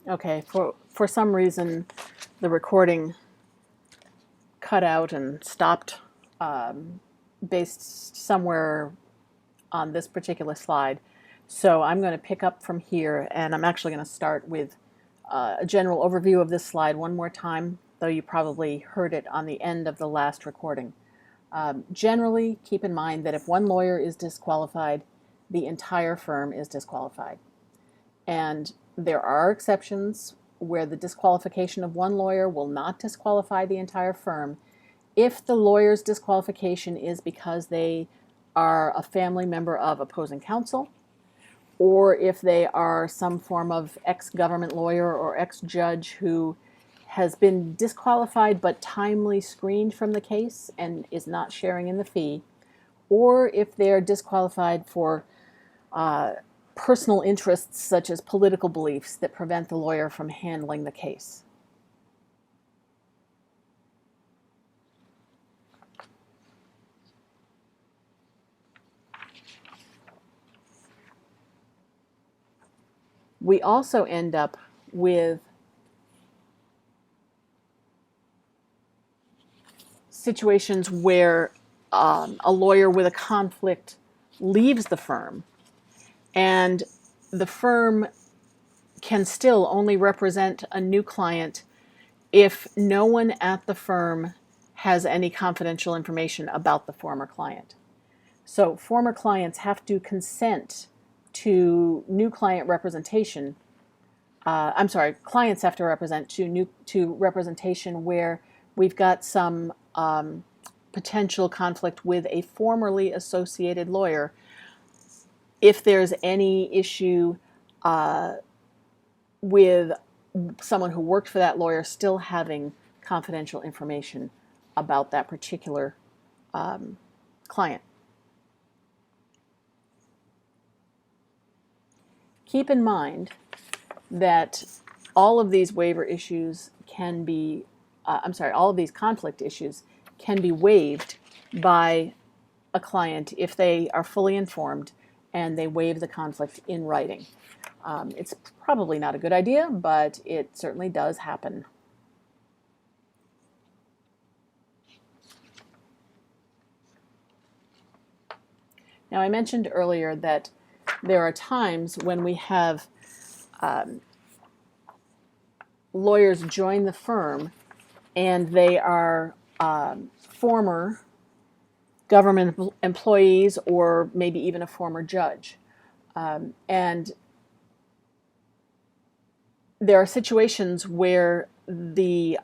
Okay, for some reason, the recording cut out and stopped based somewhere on this particular slide. So I'm going to pick up from here, and I'm actually going to start with a general overview of this slide one more time, though you probably heard it on the end of the last recording. Generally, keep in mind that if one lawyer is disqualified, the entire firm is disqualified. And there are exceptions where the disqualification of one lawyer will not disqualify the entire firm if the lawyer's disqualification is because they are a family member of opposing counsel, or if they are some form of ex-government lawyer or ex-judge who has been disqualified but timely screened from the case and is not sharing in the fee, or if they're disqualified for personal interests such as political beliefs that prevent the lawyer from handling the case. We also end up with situations where a lawyer with a conflict leaves the firm, and the firm can still only represent a new client if no one at the firm has any confidential information about the former client. So former clients have to consent to new client representation. Clients have to represent to representation where we've got some potential conflict with a formerly associated lawyer. If there's any issue with someone who worked for that lawyer still having confidential information about that particular client. Keep in mind that all of these waiver issues can be, all of these conflict issues can be waived by a client if they are fully informed and they waive the conflict in writing. It's probably not a good idea, but it certainly does happen. Now, I mentioned earlier that there are times when we have lawyers join the firm and they are former government employees or maybe even a former judge. And there are situations where the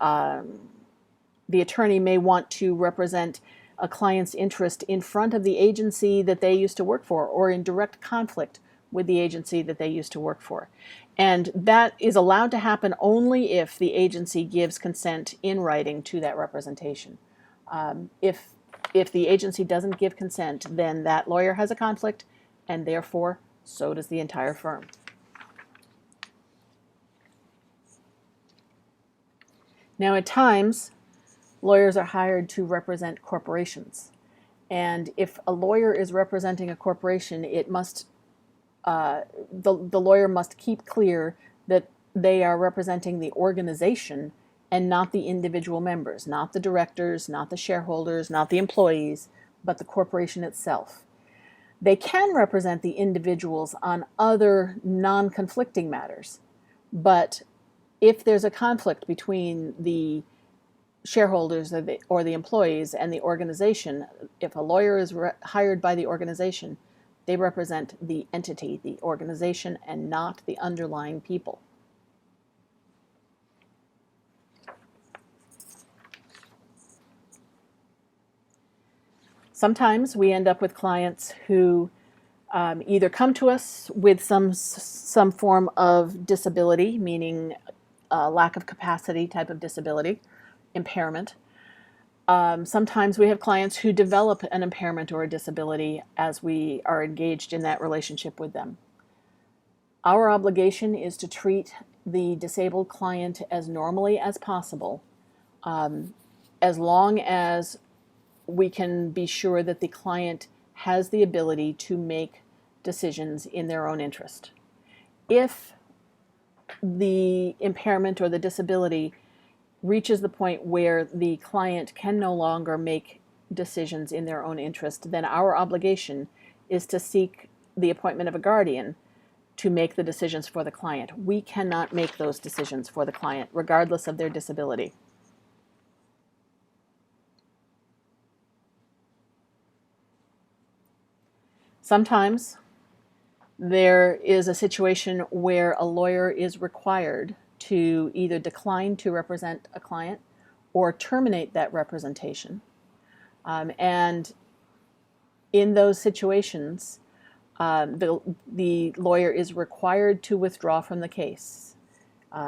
attorney may want to represent a client's interest in front of the agency that they used to work for, or in direct conflict with the agency that they used to work for. And that is allowed to happen only if the agency gives consent in writing to that representation. If the agency doesn't give consent, then that lawyer has a conflict, and therefore so does the entire firm. Now, at times, lawyers are hired to represent corporations. And if a lawyer is representing a corporation, it must the lawyer must keep clear that they are representing the organization and not the individual members, not the directors, not the shareholders, not the employees, but the corporation itself. They can represent the individuals on other non-conflicting matters, but if there's a conflict between the shareholders or the employees and the organization, if a lawyer is hired by the organization, they represent the entity, the organization, and not the underlying people. Sometimes we end up with clients who either come to us with some form of disability, meaning lack of capacity type of disability, impairment. Sometimes we have clients who develop an impairment or a disability as we are engaged in that relationship with them. Our obligation is to treat the disabled client as normally as possible, as long as we can be sure that the client has the ability to make decisions in their own interest. If the impairment or the disability reaches the point where the client can no longer make decisions in their own interest, then our obligation is to seek the appointment of a guardian to make the decisions for the client. We cannot make those decisions for the client, regardless of their disability. Sometimes there is a situation where a lawyer is required to either decline to represent a client or terminate that representation. And in those situations, the lawyer is required to withdraw from the case.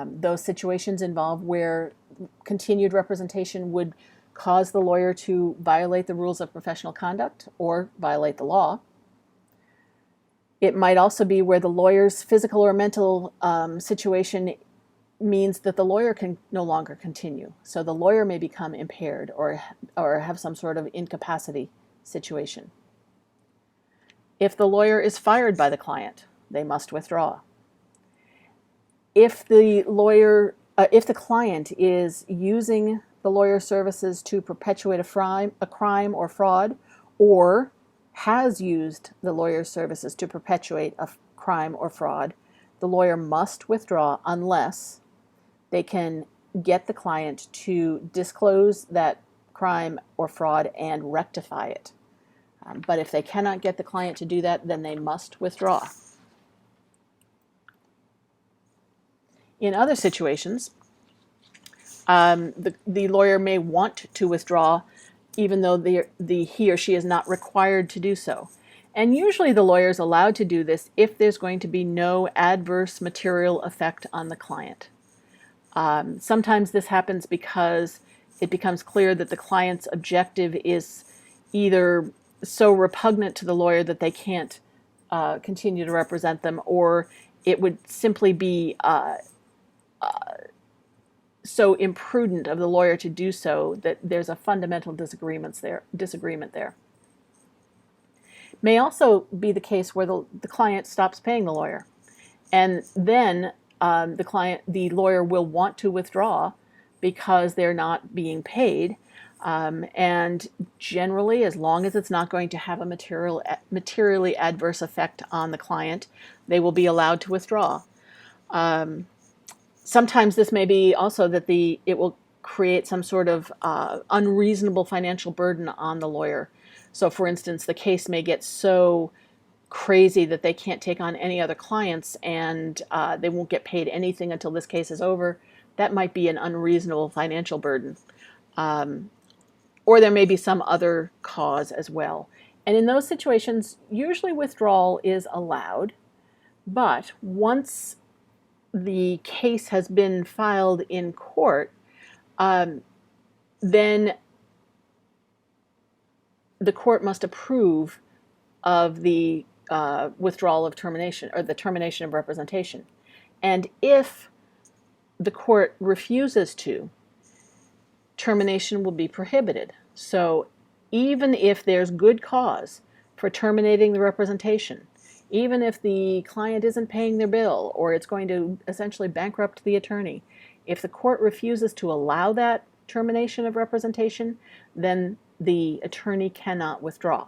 Those situations involve where continued representation would cause the lawyer to violate the rules of professional conduct or violate the law. It might also be where the lawyer's physical or mental situation means that the lawyer can no longer continue. So the lawyer may become impaired or have some sort of incapacity situation. If the lawyer is fired by the client, they must withdraw. If the client is using the lawyer's services to perpetuate a crime or fraud, or has used the lawyer's services to perpetuate a crime or fraud, the lawyer must withdraw unless they can get the client to disclose that crime or fraud and rectify it. But if they cannot get the client to do that, then they must withdraw. In other situations, the lawyer may want to withdraw even though he or she is not required to do so. And usually the lawyer is allowed to do this if there's going to be no adverse material effect on the client. Sometimes this happens because it becomes clear that the client's objective is either so repugnant to the lawyer that they can't continue to represent them, or it would simply be so imprudent of the lawyer to do so that there's a fundamental disagreement there. May also be the case where the client stops paying the lawyer, and then the lawyer will want to withdraw because they're not being paid. And generally, as long as it's not going to have a materially adverse effect on the client, they will be allowed to withdraw. Sometimes this may be also that it will create some sort of unreasonable financial burden on the lawyer. So, for instance, the case may get so crazy that they can't take on any other clients, and they won't get paid anything until this case is over. That might be an unreasonable financial burden. Or there may be some other cause as well. And in those situations, usually withdrawal is allowed, but once the case has been filed in court, then the court must approve of the withdrawal of termination, or the termination of representation. And if the court refuses to, termination will be prohibited. So even if there's good cause for terminating the representation, even if the client isn't paying their bill or it's going to essentially bankrupt the attorney, if the court refuses to allow that termination of representation, then the attorney cannot withdraw.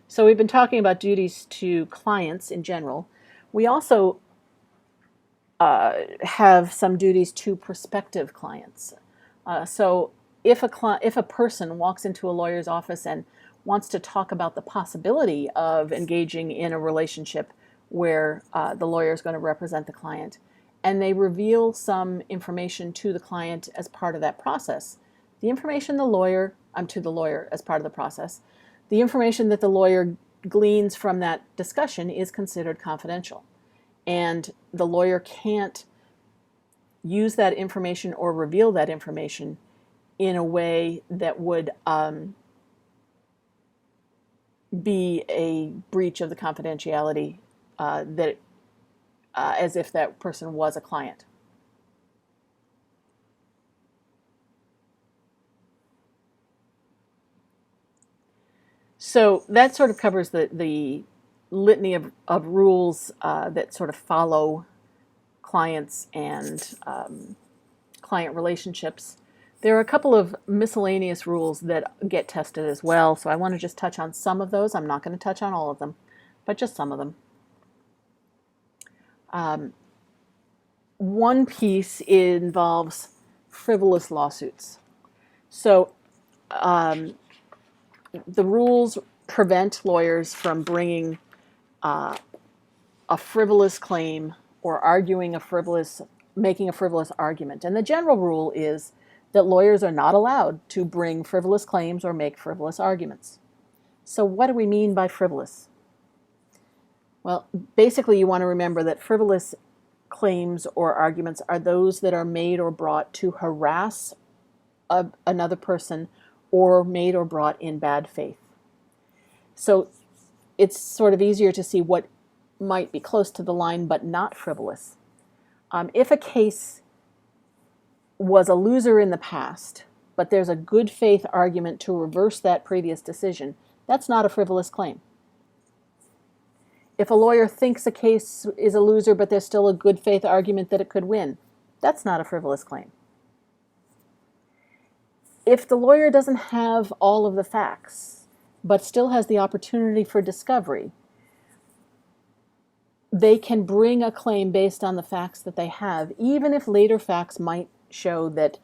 So we've been talking about duties to clients in general. We also have some duties to prospective clients. So if a person walks into a lawyer's office and wants to talk about the possibility of engaging in a relationship where the lawyer is going to represent the client, and they reveal some information to the client as part of that process, the information to the lawyer as part of the process, the information that the lawyer gleans from that discussion is considered confidential. And the lawyer can't use that information or reveal that information in a way that would be a breach of the confidentiality as if that person was a client. So that sort of covers the litany of rules that sort of follow clients and client relationships. There are a couple of miscellaneous rules that get tested as well, so I want to just touch on some of those. I'm not going to touch on all of them, but just some of them. One piece involves frivolous lawsuits. So the rules prevent lawyers from bringing a frivolous claim or making a frivolous argument. And the general rule is that lawyers are not allowed to bring frivolous claims or make frivolous arguments. So what do we mean by frivolous? Well, basically you want to remember that frivolous claims or arguments are those that are made or brought to harass another person or made or brought in bad faith. So it's sort of easier to see what might be close to the line but not frivolous. If a case was a loser in the past, but there's a good faith argument to reverse that previous decision, that's not a frivolous claim. If a lawyer thinks a case is a loser, but there's still a good faith argument that it could win, that's not a frivolous claim. If the lawyer doesn't have all of the facts, but still has the opportunity for discovery, they can bring a claim based on the facts that they have, even if later facts might show that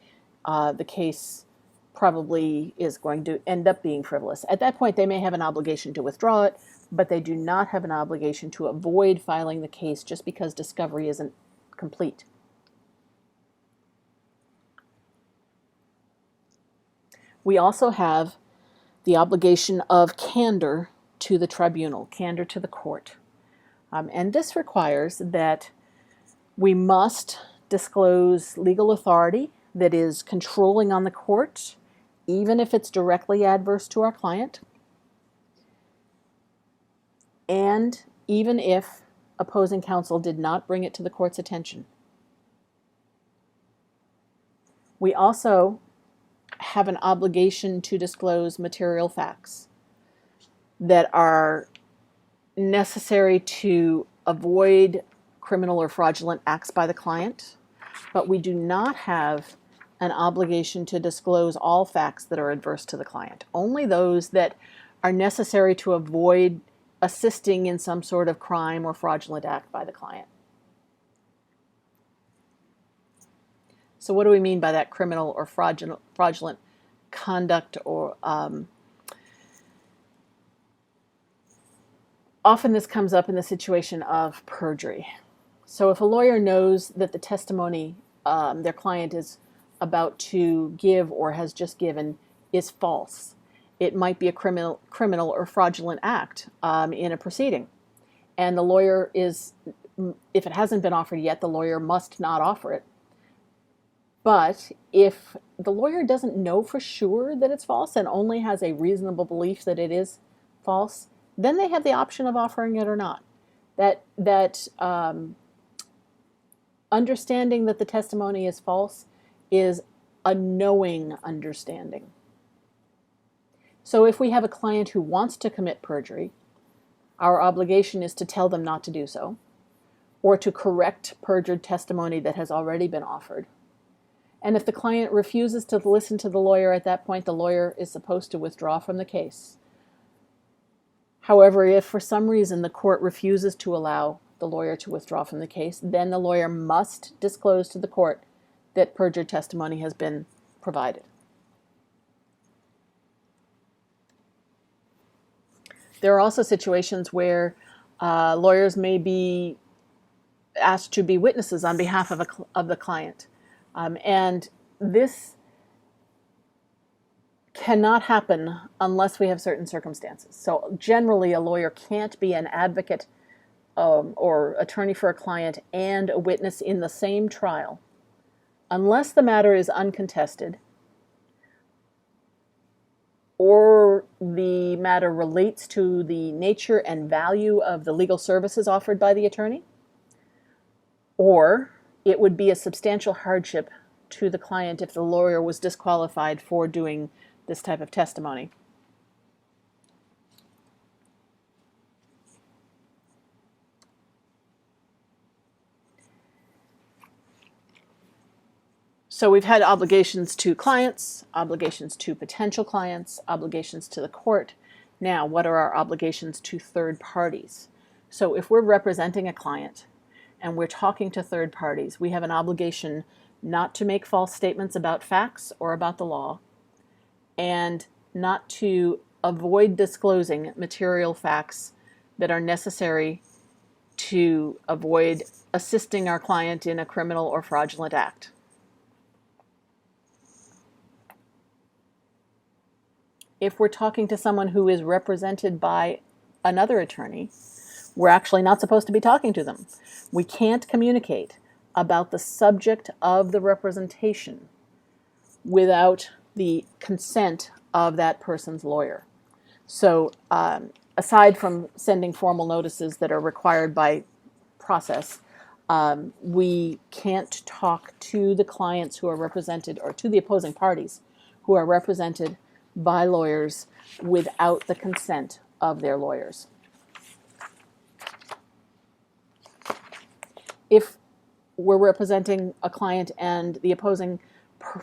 the case probably is going to end up being frivolous. At that point, they may have an obligation to withdraw it, but they do not have an obligation to avoid filing the case just because discovery isn't complete. We also have the obligation of candor to the tribunal, candor to the court. And this requires that we must disclose legal authority that is controlling on the court, even if it's directly adverse to our client, and even if opposing counsel did not bring it to the court's attention. We also have an obligation to disclose material facts that are necessary to avoid criminal or fraudulent acts by the client, but we do not have an obligation to disclose all facts that are adverse to the client, only those that are necessary to avoid assisting in some sort of crime or fraudulent act by the client. So what do we mean by that criminal or fraudulent conduct? Or often this comes up in the situation of perjury. So if a lawyer knows that the testimony their client is about to give or has just given is false, it might be a criminal or fraudulent act in a proceeding. And the lawyer is, if it hasn't been offered yet, the lawyer must not offer it. But if the lawyer doesn't know for sure that it's false and only has a reasonable belief that it is false, then they have the option of offering it or not. That understanding that the testimony is false is a knowing understanding. So if we have a client who wants to commit perjury, our obligation is to tell them not to do so, or to correct perjured testimony that has already been offered. And if the client refuses to listen to the lawyer at that point, the lawyer is supposed to withdraw from the case. However, if for some reason the court refuses to allow the lawyer to withdraw from the case, then the lawyer must disclose to the court that perjured testimony has been provided. There are also situations where lawyers may be asked to be witnesses on behalf of the client. And this cannot happen unless we have certain circumstances. So generally, a lawyer can't be an advocate or attorney for a client and a witness in the same trial unless the matter is uncontested or the matter relates to the nature and value of the legal services offered by the attorney, or it would be a substantial hardship to the client if the lawyer was disqualified for doing this type of testimony. So we've had obligations to clients, obligations to potential clients, obligations to the court. Now, what are our obligations to third parties? So if we're representing a client and we're talking to third parties, we have an obligation not to make false statements about facts or about the law, and not to avoid disclosing material facts that are necessary to avoid assisting our client in a criminal or fraudulent act. If we're talking to someone who is represented by another attorney, we're actually not supposed to be talking to them. We can't communicate about the subject of the representation without the consent of that person's lawyer. So aside from sending formal notices that are required by process, we can't talk to the clients who are represented, or to the opposing parties who are represented by lawyers, without the consent of their lawyers. If we're representing a client and the opposing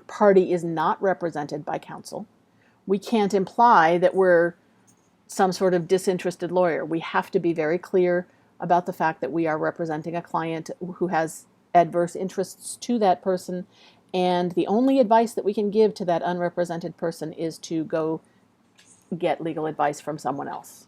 party is not represented by counsel, we can't imply that we're some sort of disinterested lawyer. We have to be very clear about the fact that we are representing a client who has adverse interests to that person, and the only advice that we can give to that unrepresented person is to go get legal advice from someone else.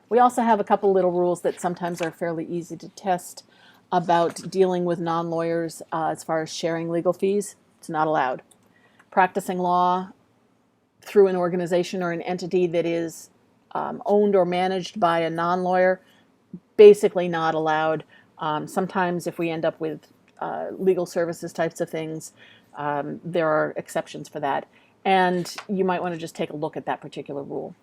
We also have a couple little rules that sometimes are fairly easy to test about dealing with non-lawyers as far as sharing legal fees. It's not allowed. Practicing law through an organization or an entity that is owned or managed by a non-lawyer, basically not allowed. Sometimes if we end up with legal services types of things, there are exceptions for that. And you might want to just take a look at that particular rule.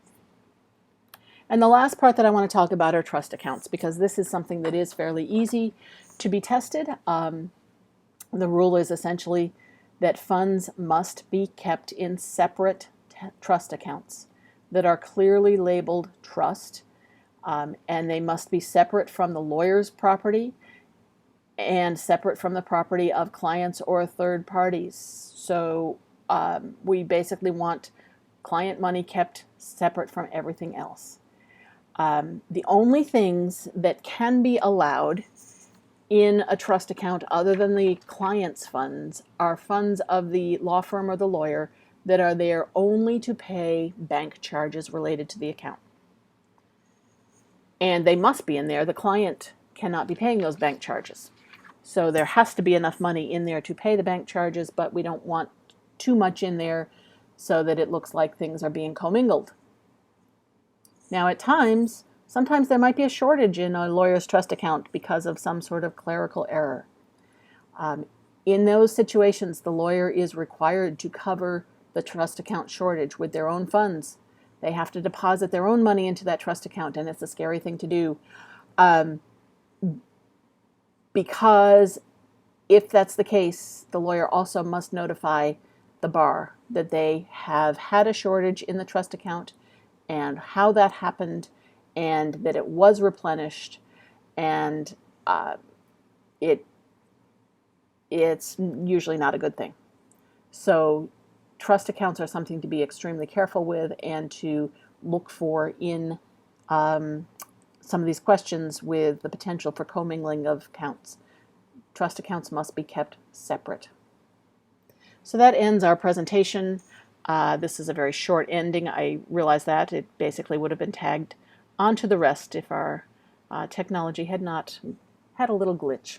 And the last part that I want to talk about are trust accounts, because this is something that is fairly easy to be tested. The rule is essentially that funds must be kept in separate trust accounts that are clearly labeled trust, and they must be separate from the lawyer's property and separate from the property of clients or third parties. So we basically want client money kept separate from everything else. The only things that can be allowed in a trust account other than the client's funds are funds of the law firm or the lawyer that are there only to pay bank charges related to the account. And they must be in there. The client cannot be paying those bank charges. So there has to be enough money in there to pay the bank charges, but we don't want too much in there so that it looks like things are being commingled. Now at times, sometimes there might be a shortage in a lawyer's trust account because of some sort of clerical error. In those situations, the lawyer is required to cover the trust account shortage with their own funds. They have to deposit their own money into that trust account, and it's a scary thing to do. Because if that's the case, the lawyer also must notify the bar that they have had a shortage in the trust account and how that happened, and that it was replenished, and it's usually not a good thing. So trust accounts are something to be extremely careful with and to look for in some of these questions with the potential for commingling of accounts. Trust accounts must be kept separate. So that ends our presentation. This is a very short ending. I realize that. It basically would have been tagged onto the rest if our technology had not had a little glitch.